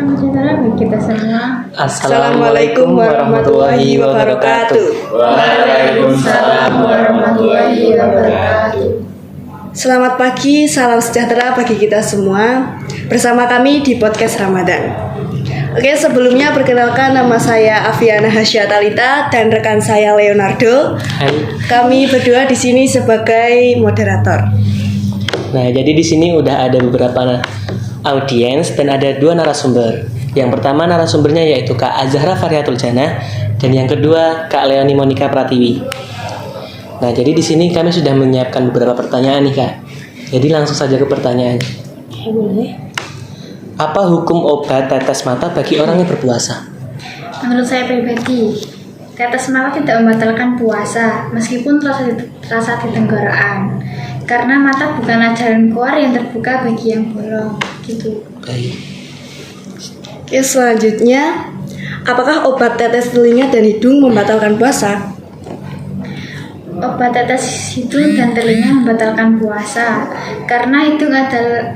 Salam sejahtera bagi kita semua. Assalamualaikum warahmatullahi wabarakatuh. Waalaikumsalam warahmatullahi wabarakatuh. Selamat pagi, salam sejahtera bagi kita semua. Bersama kami di podcast Ramadan. Oke, sebelumnya perkenalkan, nama saya Afiana Hasyatalita dan rekan saya Leonardo. Hai. Kami berdua di sini sebagai moderator. Nah, jadi di sini udah ada beberapa audiens dan ada dua narasumber. Yang pertama narasumbernya yaitu Kak Azahra Farihatul Jannah dan yang kedua Kak Leoni Monika Pratiwi. Nah, jadi di sini kami sudah menyiapkan beberapa pertanyaan nih Kak. Jadi langsung saja ke pertanyaan. Boleh. Apa hukum obat tetes mata bagi orang yang berpuasa? Menurut saya pribadi, tetes mata tidak membatalkan puasa meskipun terasa di tenggorokan. Karena mata bukanlah jalan keluar yang terbuka bagi yang bolong, gitu. Baik. Oke, selanjutnya, apakah obat tetes telinga dan hidung membatalkan puasa? Obat tetes hidung dan telinga membatalkan puasa karena hidung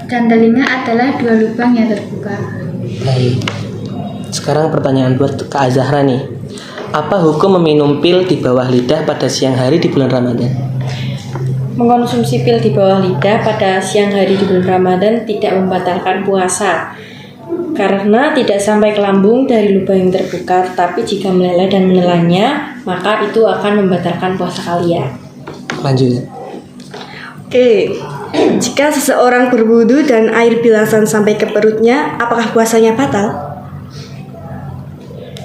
dan telinga adalah dua lubang yang terbuka. Baik. Sekarang pertanyaan buat Kak Azahra nih. Apa hukum meminum pil di bawah lidah pada siang hari di bulan Ramadan? Mengkonsumsi pil di bawah lidah pada siang hari di bulan Ramadan tidak membatalkan puasa karena tidak sampai ke lambung dari lubang yang terbuka, tapi jika meleleh dan menelannya, maka itu akan membatalkan puasa kalian. Lanjut. Oke, jika seseorang berwudu dan air bilasan sampai ke perutnya, apakah puasanya batal?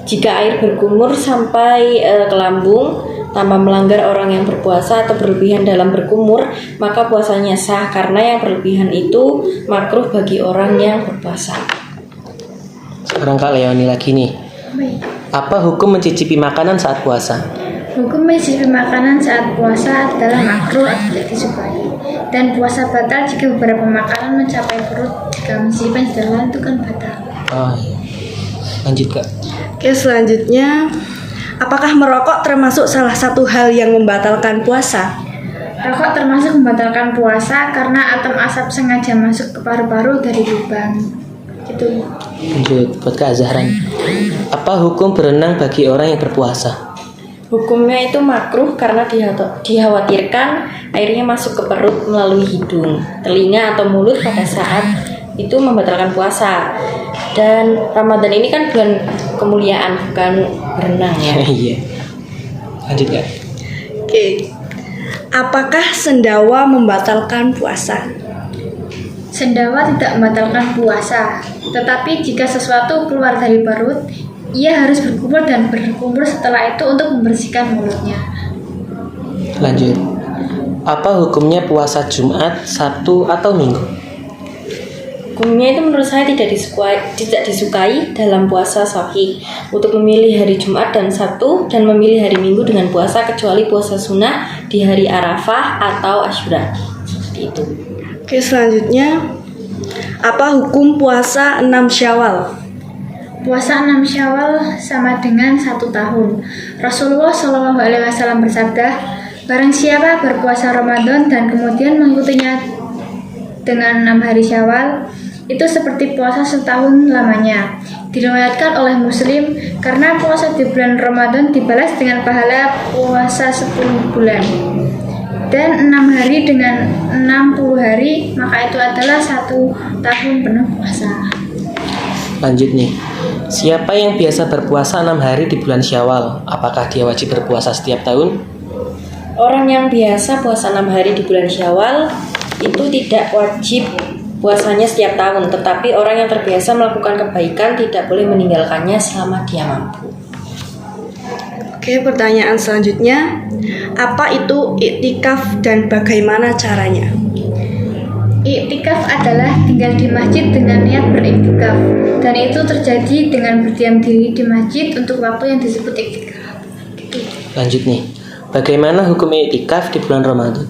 Jika air berkumur sampai ke lambung tanpa melanggar orang yang berpuasa atau berlebihan dalam berkumur, maka puasanya sah karena yang berlebihan itu makruh bagi orang yang berpuasa. Sekarang Kak Leoni lagi nih. Baik. Apa hukum mencicipi makanan saat puasa? Hukum mencicipi makanan saat puasa adalah makruh atau tidak disukai. Dan puasa batal jika beberapa makanan mencapai perut. Jika mencicipi setelah itu kan batal. Oh iya. Lanjut Kak. Oke, selanjutnya, apakah merokok termasuk salah satu hal yang membatalkan puasa? Rokok termasuk membatalkan puasa karena atom asap sengaja masuk ke paru-paru dari lubang. Gitu. Lanjut buat Kak Azahra. Apa hukum berenang bagi orang yang berpuasa? Hukumnya itu makruh karena dikhawatirkan airnya masuk ke perut melalui hidung, telinga atau mulut pada saat itu membatalkan puasa. Dan Ramadan ini kan bulan kemuliaan, bukan berenang ya. Iya. Lanjut Kak. Oke, apakah sendawa membatalkan puasa? Sendawa tidak membatalkan puasa, tetapi jika sesuatu keluar dari perut, ia harus berkumur dan berkumur setelah itu untuk membersihkan mulutnya. Lanjut. Apa hukumnya puasa Jumat, Sabtu atau Minggu? Hukumnya itu menurut saya tidak disukai dalam puasa sahih untuk memilih hari Jumat dan Sabtu dan memilih hari Minggu dengan puasa kecuali puasa sunnah di hari Arafah atau Asyura. Seperti itu. Oke, selanjutnya, apa hukum puasa 6 Syawal? Puasa 6 Syawal sama dengan 1 tahun. Rasulullah SAW bersabda, barang siapa berpuasa Ramadan dan kemudian mengikutinya dengan 6 hari Syawal, itu seperti puasa setahun lamanya. Diriwayatkan oleh Muslim karena puasa di bulan Ramadan dibalas dengan pahala puasa 10 bulan. Dan 6 hari dengan 60 hari, maka itu adalah 1 tahun penuh puasa. Lanjut nih. Siapa yang biasa berpuasa 6 hari di bulan Syawal? Apakah dia wajib berpuasa setiap tahun? Orang yang biasa puasa 6 hari di bulan Syawal itu tidak wajib puasanya setiap tahun, tetapi orang yang terbiasa melakukan kebaikan tidak boleh meninggalkannya selama dia mampu. Oke, pertanyaan selanjutnya, apa itu iktikaf dan bagaimana caranya? Iktikaf adalah tinggal di masjid dengan niat beriktikaf, dan itu terjadi dengan berdiam diri di masjid untuk waktu yang disebut iktikaf. Lanjut nih. Bagaimana hukum iktikaf di bulan Ramadan?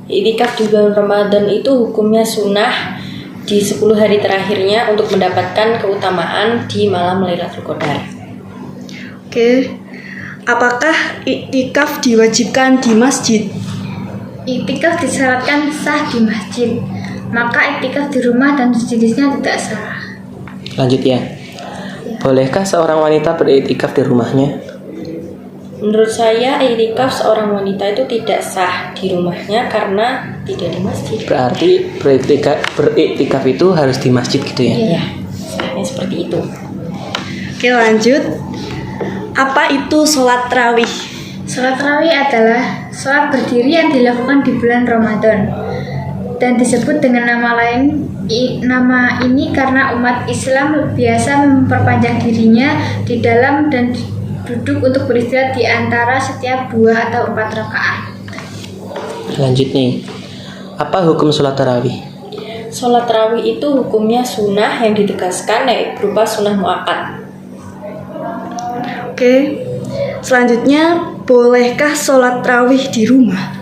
Iktikaf di bulan Ramadan itu hukumnya sunnah di 10 hari terakhirnya untuk mendapatkan keutamaan di malam Lailatul Qadar. Oke, apakah iktikaf diwajibkan di masjid? Iktikaf disyaratkan sah di masjid, maka iktikaf di rumah dan sejenisnya tidak sah. Lanjut ya. Bolehkah seorang wanita beriktikaf di rumahnya? Menurut saya, iktikaf seorang wanita itu tidak sah di rumahnya karena tidak di masjid. Berarti beriktikaf itu harus di masjid gitu ya? Iya, sahnya seperti itu. Oke, lanjut. Apa itu sholat tarawih? Sholat tarawih adalah sholat berdiri yang dilakukan di bulan Ramadan dan disebut dengan nama lain. Nama ini karena umat Islam biasa memperpanjang dirinya di dalam dan duduk untuk beristirahat di antara setiap 2 atau 4 rakaat. Lanjut nih. Apa hukum sholat tarawih? Sholat tarawih itu hukumnya sunnah yang ditegaskan yaitu berupa sunnah muakkad. Oke. Selanjutnya, bolehkah sholat tarawih di rumah?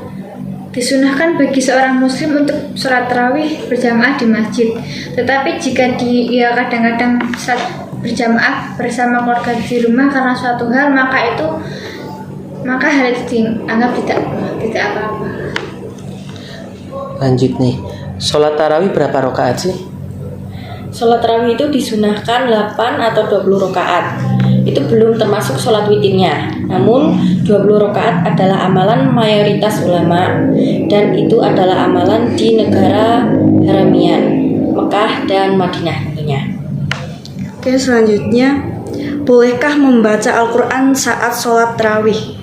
Disunahkan bagi seorang muslim untuk sholat tarawih berjamaah di masjid. Tetapi jika dia kadang-kadang saat berjamaah bersama keluarga di rumah karena suatu hal, maka hal itu dianggap tidak apa-apa. Lanjut nih. Sholat tarawih berapa rakaat sih? Sholat tarawih itu disunahkan 8 atau 20 rakaat. Itu belum termasuk sholat witirnya. Namun 20 rakaat adalah amalan mayoritas ulama dan itu adalah amalan di negara Haramian, Mekah dan Madinah tentunya. Oke, selanjutnya, bolehkah membaca Al-Quran saat sholat tarawih?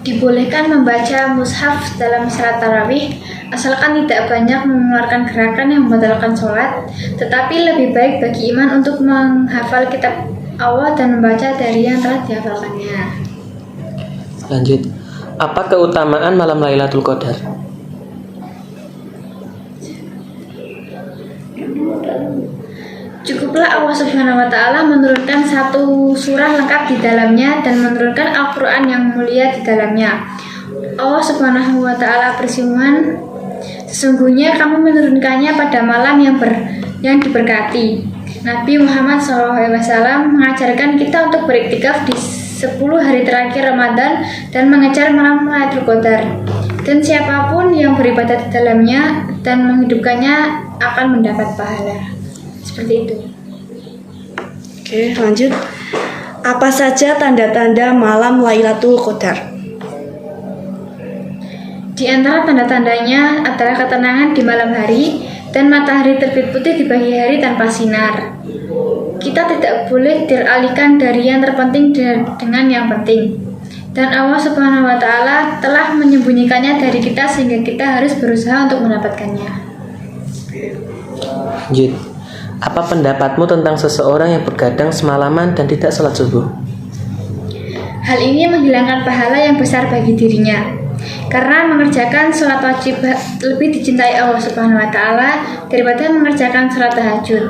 Dibolehkan membaca mushaf dalam sholat tarawih asalkan tidak banyak mengeluarkan gerakan yang membatalkan sholat, tetapi lebih baik bagi iman untuk menghafal kitab Allah dan membaca dari yang telah dihafalkannya. Lanjut. Apa keutamaan malam Lailatul Qadar? Cukuplah Allah Subhanahu wa taala menurunkan satu surah lengkap di dalamnya dan menurunkan Al-Qur'an yang mulia di dalamnya. Allah Subhanahu wa taala berfirman, sesungguhnya kamu menurunkannya pada malam yang diberkati. Nabi Muhammad SAW mengajarkan kita untuk beriktikaf di 10 hari terakhir Ramadan dan mengejar malam Lailatul Qadar. Dan siapapun yang beribadah di dalamnya dan menghidupkannya akan mendapat pahala. Seperti itu. Oke, lanjut. Apa saja tanda-tanda malam Lailatul Qadar? Di antara tanda-tandanya adalah ketenangan di malam hari dan matahari terbit putih di pagi hari tanpa sinar. Kita tidak boleh teralihkan dari yang terpenting dengan yang penting. Dan Allah Subhanahu wa taala telah menyembunyikannya dari kita sehingga kita harus berusaha untuk mendapatkannya. Lanjut. Apa pendapatmu tentang seseorang yang begadang semalaman dan tidak sholat subuh? Hal ini menghilangkan pahala yang besar bagi dirinya. Karena mengerjakan sholat wajib lebih dicintai Allah Subhanahu wa taala daripada mengerjakan sholat tahajud.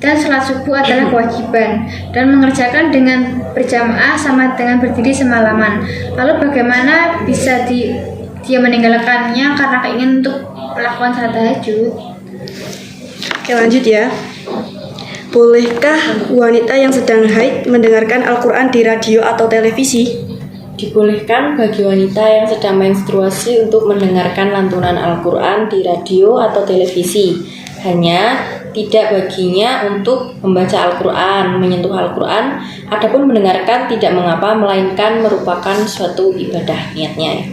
Dan sholat subuh adalah kewajiban dan mengerjakan dengan berjamaah sama dengan berdiri semalaman. Lalu bagaimana bisa dia meninggalkannya karena keinginan untuk melakukan sholat tahajud? Oke, lanjut ya. Bolehkah wanita yang sedang haid mendengarkan Al-Quran di radio atau televisi? Dibolehkan bagi wanita yang sedang menstruasi untuk mendengarkan lantunan Al-Quran di radio atau televisi. Hanya tidak baginya untuk membaca Al-Quran, menyentuh Al-Quran, adapun mendengarkan tidak mengapa, melainkan merupakan suatu ibadah niatnya.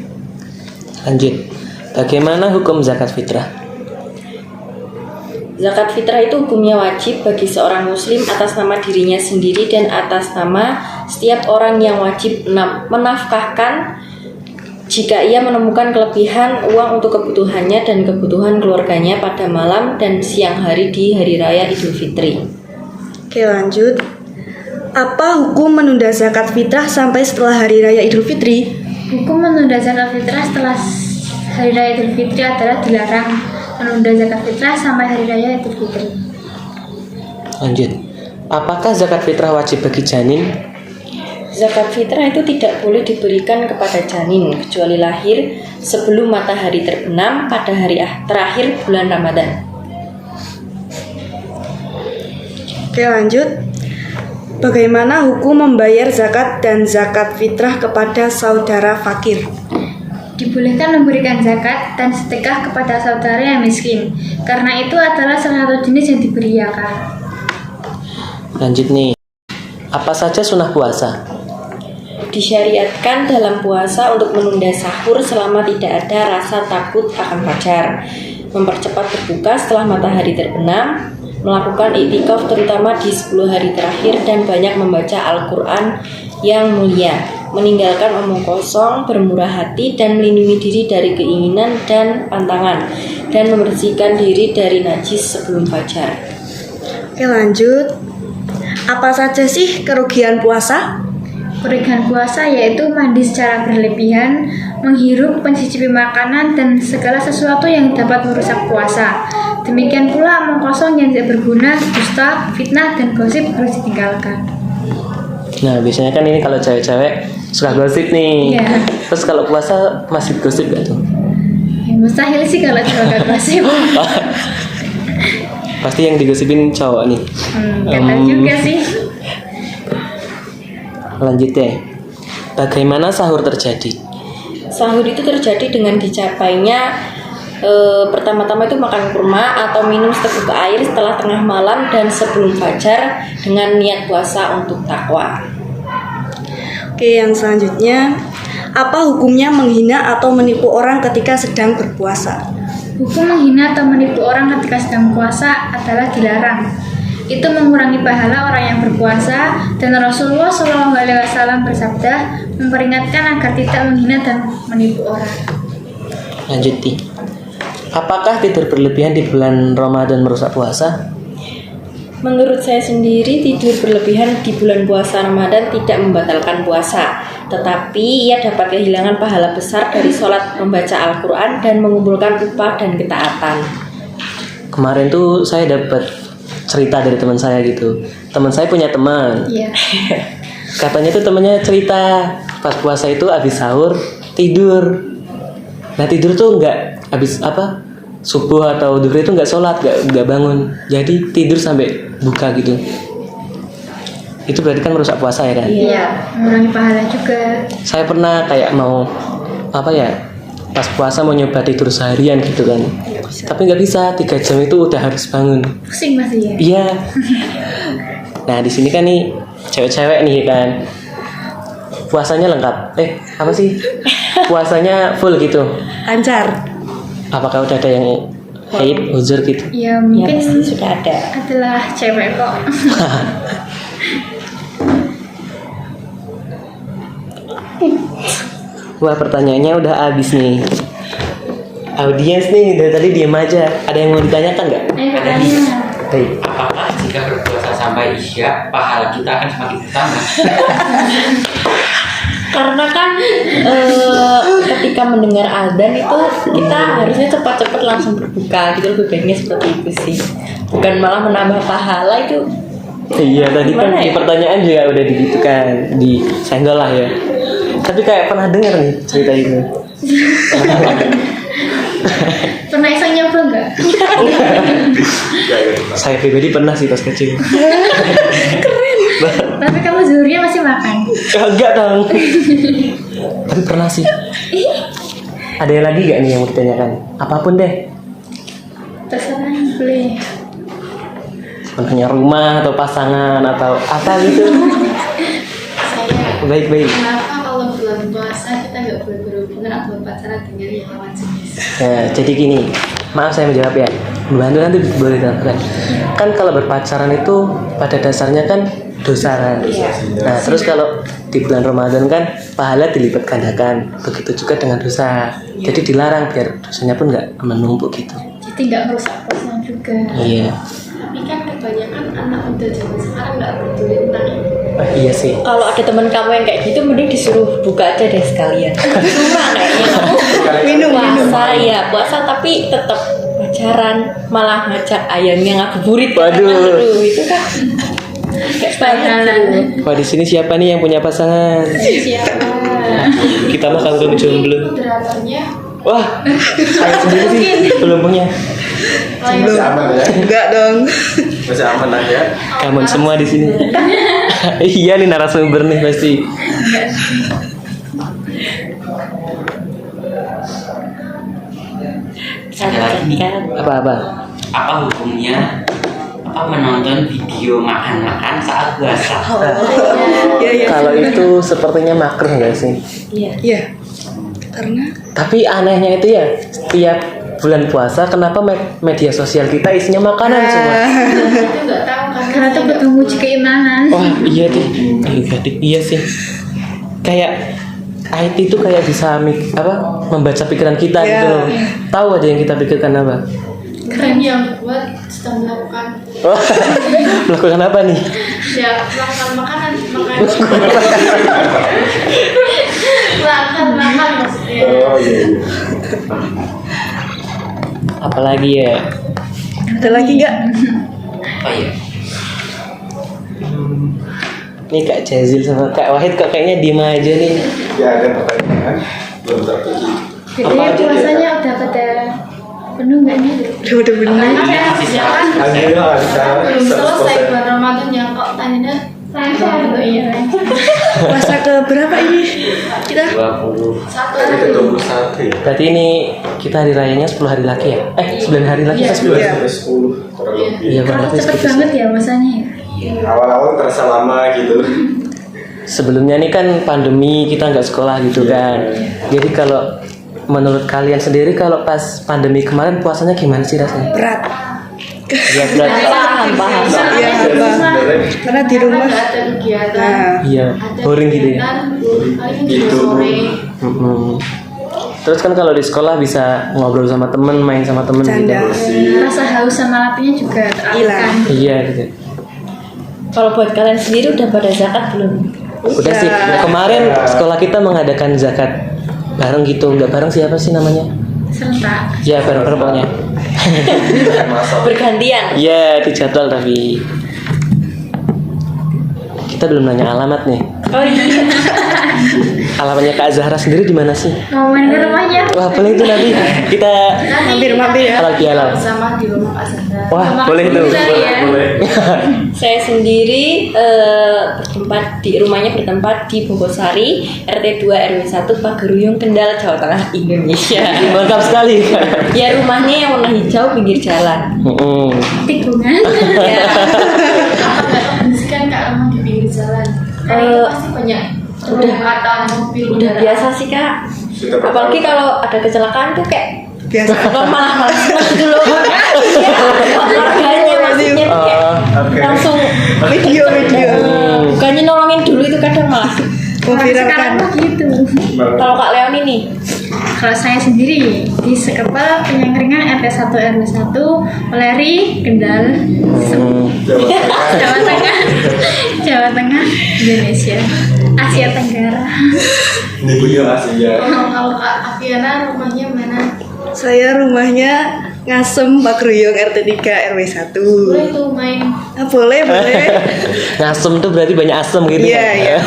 Lanjut. Bagaimana hukum zakat fitrah? Zakat fitrah itu hukumnya wajib bagi seorang muslim atas nama dirinya sendiri dan atas nama setiap orang yang wajib menafkahkan jika ia menemukan kelebihan uang untuk kebutuhannya dan kebutuhan keluarganya pada malam dan siang hari di hari raya Idul Fitri. Oke, lanjut. Apa hukum menunda zakat fitrah sampai setelah hari raya Idul Fitri? Hukum menunda zakat fitrah setelah hari raya Idul Fitri adalah dilarang menunda zakat fitrah sampai hari raya Idul Fitri. Lanjut. Apakah zakat fitrah wajib bagi janin? Zakat fitrah itu tidak boleh diberikan kepada janin kecuali lahir sebelum matahari terbenam pada hari terakhir bulan Ramadan. Oke, lanjut. Bagaimana hukum membayar zakat dan zakat fitrah kepada saudara fakir? Dibolehkan memberikan zakat dan sedekah kepada saudara yang miskin, karena itu adalah salah satu jenis yang diberiakan. Lanjut nih. Apa saja sunnah puasa? Disyariatkan dalam puasa untuk menunda sahur selama tidak ada rasa takut akan fajar, mempercepat berbuka setelah matahari terbenam, melakukan iktikaf terutama di 10 hari terakhir, dan banyak membaca Al-Quran yang mulia, meninggalkan omong kosong, bermurah hati, dan melindungi diri dari keinginan dan pantangan, dan membersihkan diri dari najis sebelum fajar. Oke, lanjut. Apa saja sih kerugian puasa? Kerugian puasa yaitu mandi secara berlebihan, menghirup, mencicipi makanan, dan segala sesuatu yang dapat merusak puasa. Demikian pula omong kosong yang tidak berguna, dusta, fitnah, dan gosip harus ditinggalkan. Nah, biasanya kan ini kalau cewek-cewek suka gosip nih. Iya. Terus kalau puasa masih gosip gak tuh? Ya, mustahil sih kalau cowok gak gosip. Pasti yang digosipin cowok nih. Gak tahu juga sih. Lanjut deh. Bagaimana sahur terjadi? Sahur itu terjadi dengan dicapainya pertama-tama itu makan kurma atau minum seteguk air setelah tengah malam dan sebelum fajar dengan niat puasa untuk takwa. Oke, yang selanjutnya, apa hukumnya menghina atau menipu orang ketika sedang berpuasa? Hukum menghina atau menipu orang ketika sedang puasa adalah dilarang. Itu mengurangi pahala orang yang berpuasa, dan Rasulullah SAW bersabda memperingatkan agar tidak menghina dan menipu orang. Lanjut nih. Apakah tidur berlebihan di bulan Ramadan merusak puasa? Menurut saya sendiri, tidur berlebihan di bulan puasa Ramadan tidak membatalkan puasa, tetapi ia dapat kehilangan pahala besar dari sholat, membaca Al-Quran, dan mengumpulkan upah dan ketaatan. Kemarin tuh saya dapat cerita dari teman saya gitu. Teman saya punya teman. Iya. Katanya tuh temannya cerita pas puasa itu habis sahur tidur. Nah tidur tuh nggak habis subuh atau duhur itu nggak sholat, nggak bangun. Jadi tidur sampai buka gitu. Itu berarti kan merusak puasa ya kan? Iya, mengurangi pahala juga. Saya pernah kayak mau pas puasa mau nyoba tidur seharian gitu kan. Tapi nggak bisa, 3 jam itu udah harus bangun. Pusing masih ya? Iya. Nah di sini kan nih cewek-cewek nih kan, puasanya lengkap. Apa sih? Puasanya full gitu. Lancar. Apakah udah ada yang haid, uzur gitu? Ya Ya, mungkin pasti sudah ada. adalah cewek kok. Wah pertanyaannya udah habis nih. Audiens nih dari tadi diem aja. Ada yang mau ditanyakan nggak? Tanya. Baik. Apakah jika berpuasa sampai isya pahala kita akan semakin bertambah? Karena kan ketika mendengar azan itu kita harusnya cepat-cepat langsung berbuka gitu, lebih baiknya seperti itu sih, bukan malah menambah pahala itu. Iya tadi kan Gimana di ya? pertanyaan juga udah gitu kan, di senggol lah ya. Tapi kayak pernah dengar nih cerita itu. Pernah iseng nyoba nggak? Saya pribadi pernah sih pas kecil. Tapi kamu zuhurnya masih makan? Enggak dong. Tapi pernah sih. Ada yang lagi gak nih yang mau ditanyakan? Apapun deh. Terserah, boleh. Punya rumah atau pasangan atau apa gitu. Saya Baik-baik. kenapa kalau bulan puasa kita nggak boleh berhubungan atau pacaran dengan yang lawan jenis? Nah, jadi gini, maaf saya menjawab ya. Membantu nanti boleh dilakukan. Kan kalau berpacaran itu pada dasarnya kan dosa kan. Nah, terus kalau di bulan Ramadan kan pahala dilipat gandakan. Begitu juga dengan dosa. Jadi dilarang biar dosanya pun nggak menumpuk gitu. Jadi nggak merusak puasa juga. Iya. Tapi kan kebanyakan anak muda zaman sekarang nggak peduli tentang itu. Iya sih. Kalau ada teman kamu yang kayak gitu, mending disuruh buka aja deh sekalian. Cuma kayaknya puasa ya puasa tapi tetap pacaran, malah ngajak ayamnya ngabuburit. Waduh. Aduh, itu kan kayak banget. Wah di sini siapa nih yang punya pasangan? Siapa? Kita mah kagum jomblo. Moderatornya Wah, saya sendiri sih belum punya. Masih aman ya? Enggak dong. Masih aman aja. Kamu semua di sini. Iya nih narasumber nih pasti. Ada lagi nih. Apa-apa? Apa hukumnya menonton video makan-makan saat puasa. Iya. Kalau itu sepertinya makruh nggak sih? Iya. Karena Tapi anehnya itu ya, setiap bulan puasa kenapa media sosial kita isinya makanan semua? Itu nggak tahu Karena itu buat menguji keimanan. Wah iya deh, iya sih. Kayak IT itu kayak bisa membaca pikiran kita Iya. gitu loh. Tahu aja yang kita pikirkan apa? keren yang buat sedang melakukan Wah, melakukan apa nih? ya melakukan makanan makan maksudnya. Oh iya. Apalagi ya? ada lagi nggak? Oh iya. Ini Kak Jazil sama Kak Wahid kok kayaknya diem aja nih. Ya ada pertanyaan belum terpuji. Jadi puasanya udah pada penuh nggak nih? Udah benar. Alhamdulillah bisa Belum selesai 100%. bulan Ramadan yang kok tanyanya iya Puasa ke berapa ini? Kita 20. satu Itu 21 ya. Berarti ini kita hari rayanya 10 hari lagi ya? 9 hari lagi Iya. atau 10? Iya. Sampai 10 kurang lebih. Iya, kurang Kalau lebih cepet segitu sih. banget ya masanya. Awal-awal terasa lama gitu. Sebelumnya ini kan pandemi, kita nggak sekolah gitu kan. Jadi kalau menurut kalian sendiri kalau pas pandemi kemarin puasanya gimana sih rasanya? berat. Ya berat. Paham. Iya, apa? Karena di rumah. nggak ada kegiatan Nah, Iya, ada boring gitu ya. kegiatan, paling Gitu. juga sore Mm-mm. Terus kan kalau di sekolah bisa ngobrol sama temen, main sama temen gitu. Canda. Rasa haus sama lapnya juga teralihkan. Iya gitu. Kalau buat kalian sendiri udah pada zakat belum? Udah sih. Kemarin sekolah kita mengadakan zakat bareng gitu, nggak bareng siapa sih namanya? Serentak. Ya bareng pokoknya. Bergantian. Iya di jadwal tapi kita belum nanya alamat nih. Oh iya. Alamatnya Kak Zahra sendiri di mana sih? Mau main ke rumahnya? Wah boleh itu nanti kita mampir ya. halal bihalal. bersama di rumah Pak Zahra. Wah boleh tuh. Ya. Saya sendiri bertempat di Bogosari, RT 2 RW 1 Pageruyung, Kendal, Jawa Tengah, Indonesia. Lengkap sekali. Ya rumahnya yang warna hijau pinggir jalan. Tikungan. Ya. Apa nggak kebensikan Kak rumah di pinggir jalan? Karena itu pasti banyak atau mobil Udah biasa sih Kak. Apalagi kalau ada kecelakaan tuh kayak Biasa. kalau malah dulu harganya maksudnya tuh kayak Oke. langsung Video. bukannya nolongin dulu itu kadang malah. Memviralkan. Sekarang mah gitu. Kalau Kak Leon ini Kalau saya sendiri di Sekepel Penyangkringan RT 1 RW 1 Meleri Kendal Jawa Tengah Jawa Tengah Indonesia Asia Tenggara. Ini punya Asia. Kalau Kak Afiana rumahnya mana? Saya rumahnya Ngasem Pageruyung RT 3 RW 1. Boleh tuh main. Ah, boleh. Ngasem tuh berarti banyak asem gitu. Iya, kan? iya.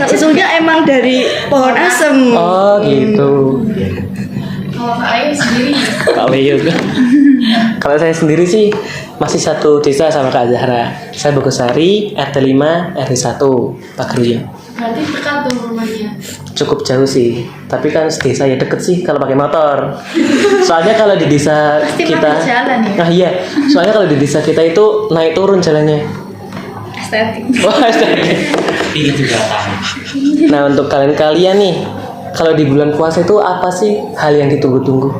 Usulnya emang dari pohon asem. Oh gitu. Kalau Kak Ayu sendiri Kak Weyut. Kalau saya sendiri sih masih satu desa sama Kak Zahra. Saya Bogosari, RT 5, RW 1, Pageruyung. berarti dekat tuh rumahnya. Cukup jauh sih, tapi kan desa ya deket sih kalau pakai motor. Soalnya kalau di desa Pasti kita, mampir jalan ya? nah iya, soalnya kalau di desa kita itu naik turun jalannya. Estetik. Wah, estetik. Ini juga tahu. Nah untuk kalian nih, kalau di bulan puasa itu apa sih hal yang ditunggu-tunggu?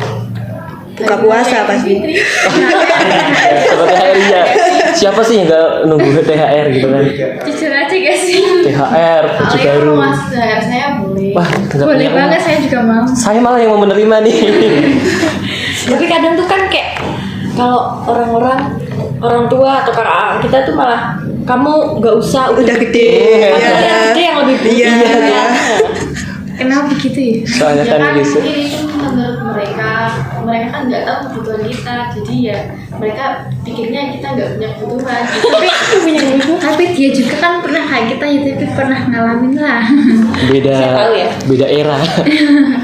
Buka puasa pasti. Seperti THR ya. Siapa sih yang nggak nunggu THR gitu kan? Jujur aja guys sih. THR, baju Kalau baru. Ayu Mas Zahar saya boleh. Wah, nggak Boleh punya banget, uang. saya juga mau. Saya malah yang mau menerima nih. tapi kadang tuh kan kayak kalau orang tua atau kakak kita tuh malah kamu nggak usah Udah gede. padahal yang gede yang lebih butuh. Iya. Kenapa begitu ya? Soalnya Ya kan kan gitu. mungkin itu menurut mereka kan nggak tahu kebutuhan kita, jadi ya mereka pikirnya kita nggak punya kebutuhan. Tapi dia juga kan pernah kayak kita ya, tapi pernah ngalamin lah. Beda, Saya tahu ya. beda era.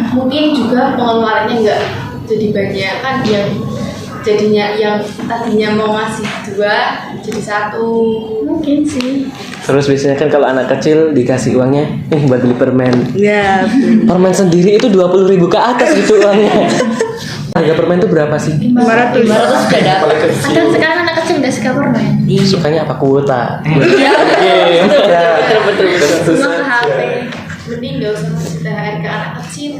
Mungkin juga pengeluarannya nggak jadi banyak kan, yang jadinya yang tadinya mau ngasih 2 jadi 1. Mungkin sih. Terus biasanya kan kalau anak kecil dikasih uangnya, buat beli permen. Ya. Permen sendiri itu 20.000 ke atas gitu uangnya. Harga permen itu berapa sih? 500. 500 sudah dapat. Paling kecil. Kadang sekarang anak kecil nggak suka permen. Sukanya apa kuota? Iya, betul. Semua ke HP. Mending nggak usah ngasih THR ke anak kecil.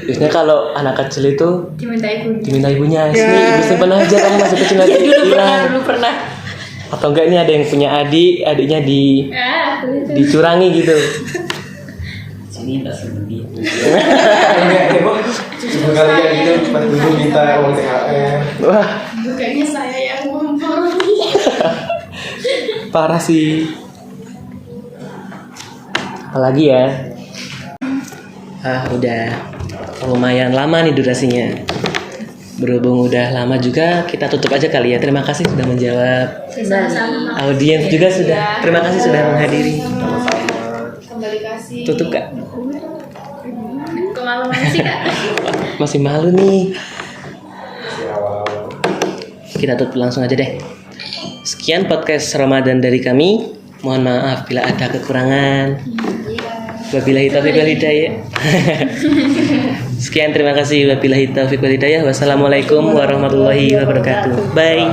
Biasanya kalau anak kecil itu Diminta ibu. diminta ibunya, sini ibu simpan aja kamu masih kecil lagi Dulu pernah. atau enggak ini ada yang punya adik, adiknya Begitu. dicurangi gitu. Sini tak seperti itu. Enggak, emang ibu kalian gitu cuma dulu minta uang THR. Wah, Bukannya saya yang memperoleh. parah sih. Apalagi ya? Udah lumayan lama nih durasinya. Berhubung udah lama juga, kita tutup aja kali ya. Terima kasih sudah menjawab. Sama-sama. Audiens juga sudah. Terima kasih sudah menghadiri. Kembali kasih. Tutup Kak. Kemaluan sih Kak. Masih malu nih. Masih awal. Kita tutup langsung aja deh. Sekian podcast Ramadan dari kami. Mohon maaf bila ada kekurangan. Wabillahi taufiq wal hidayah. Sekian, terima kasih. Wabillahi taufiq wal hidayah. Wassalamualaikum warahmatullahi wabarakatuh. Bye.